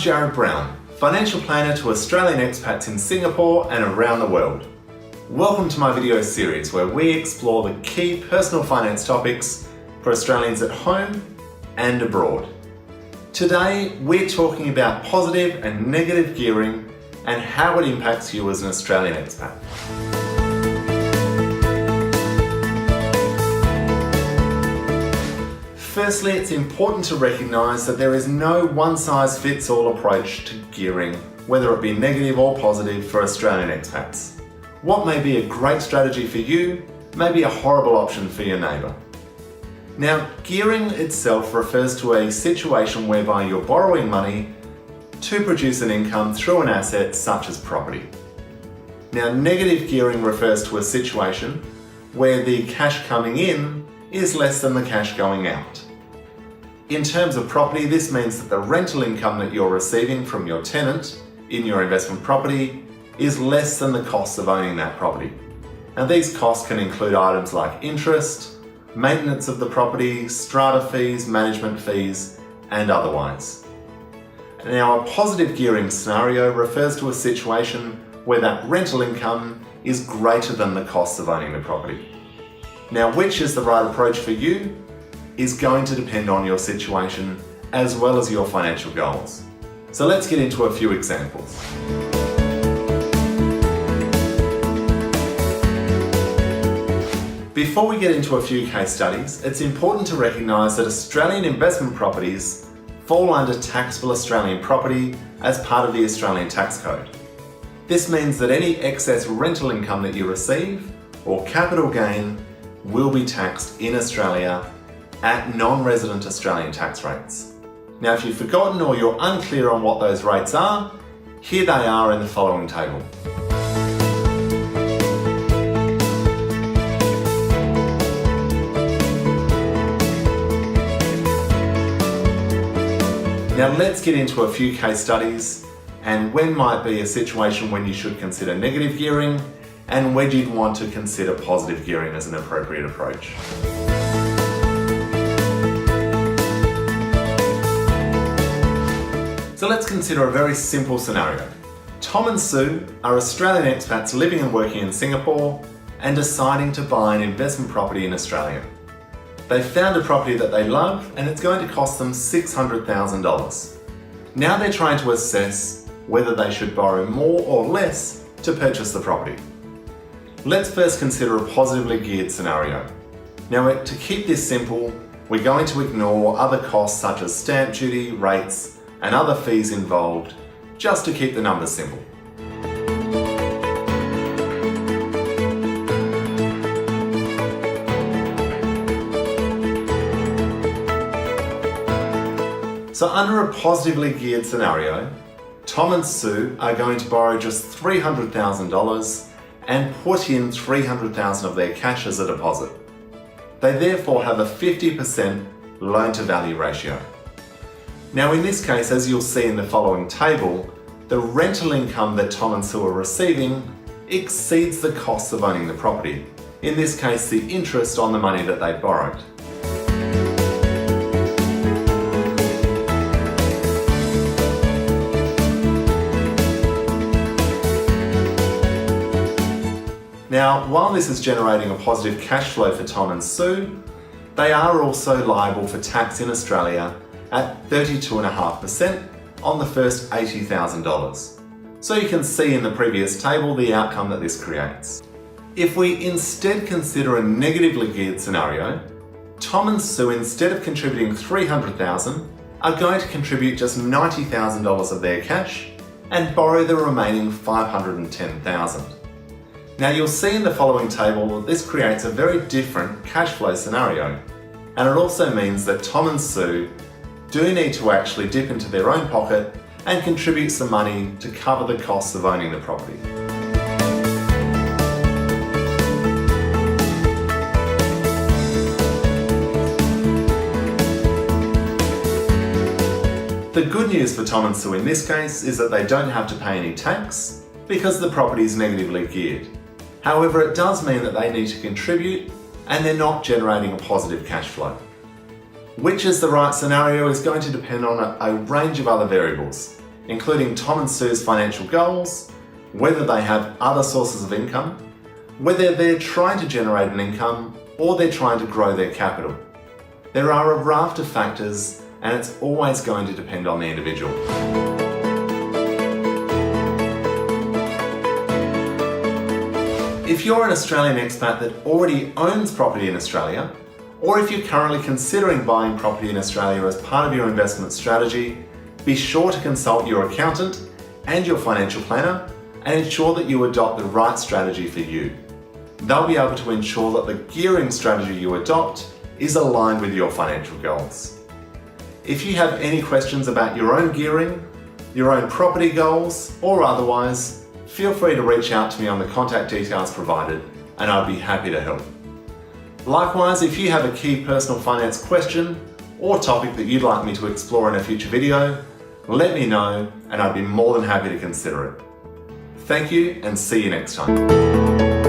Jarrad Brown, financial planner to Australian expats in Singapore and around the world. Welcome to my video series where we explore the key personal finance topics for Australians at home and abroad. Today we're talking about positive and negative gearing and how it impacts you as an Australian expat. Firstly, it's important to recognise that there is no one-size-fits-all approach to gearing, whether it be negative or positive for Australian expats. What may be a great strategy for you may be a horrible option for your neighbour. Now, gearing itself refers to a situation whereby you're borrowing money to produce an income through an asset such as property. Now, negative gearing refers to a situation where the cash coming in is less than the cash going out. In terms of property, this means that the rental income that you're receiving from your tenant in your investment property is less than the cost of owning that property. Now, these costs can include items like interest, maintenance of the property, strata fees, management fees, and otherwise. Now, a positive gearing scenario refers to a situation where that rental income is greater than the cost of owning the property. Now, which is the right approach for you is going to depend on your situation as well as your financial goals. So let's get into a few examples. Before we get into a few case studies, it's important to recognise that Australian investment properties fall under taxable Australian property as part of the Australian tax code. This means that any excess rental income that you receive or capital gain will be taxed in Australia at non-resident Australian tax rates. Now, if you've forgotten or you're unclear on what those rates are, here they are in the following table. Now let's get into a few case studies and when might be a situation when you should consider negative gearing and when you'd want to consider positive gearing as an appropriate approach. So let's consider a very simple scenario. Tom and Sue are Australian expats living and working in Singapore and deciding to buy an investment property in Australia. They've found a property that they love and it's going to cost them $600,000. Now they're trying to assess whether they should borrow more or less to purchase the property. Let's first consider a positively geared scenario. Now, to keep this simple, we're going to ignore other costs such as stamp duty, rates, and other fees involved, just to keep the numbers simple. So under a positively geared scenario, Tom and Sue are going to borrow just $300,000 and put in $300,000 of their cash as a deposit. They therefore have a 50% loan-to-value ratio. Now in this case, as you'll see in the following table, the rental income that Tom and Sue are receiving exceeds the cost of owning the property. In this case, the interest on the money that they borrowed. Now, while this is generating a positive cash flow for Tom and Sue, they are also liable for tax in Australia at 32.5% on the first $80,000. So you can see in the previous table the outcome that this creates. If we instead consider a negatively geared scenario, Tom and Sue, instead of contributing $300,000, are going to contribute just $90,000 of their cash and borrow the remaining $510,000. Now you'll see in the following table that this creates a very different cash flow scenario, and it also means that Tom and Sue do need to actually dip into their own pocket and contribute some money to cover the costs of owning the property. The good news for Tom and Sue in this case is that they don't have to pay any tax because the property is negatively geared. However, it does mean that they need to contribute and they're not generating a positive cash flow. Which is the right scenario is going to depend on a range of other variables, including Tom and Sue's financial goals, whether they have other sources of income, whether they're trying to generate an income or they're trying to grow their capital. There are a raft of factors, and it's always going to depend on the individual. If you're an Australian expat that already owns property in Australia, or if you're currently considering buying property in Australia as part of your investment strategy, be sure to consult your accountant and your financial planner and ensure that you adopt the right strategy for you. They'll be able to ensure that the gearing strategy you adopt is aligned with your financial goals. If you have any questions about your own gearing, your own property goals, or otherwise, feel free to reach out to me on the contact details provided, and I'd be happy to help. Likewise, if you have a key personal finance question or topic that you'd like me to explore in a future video, let me know and I'd be more than happy to consider it. Thank you and see you next time.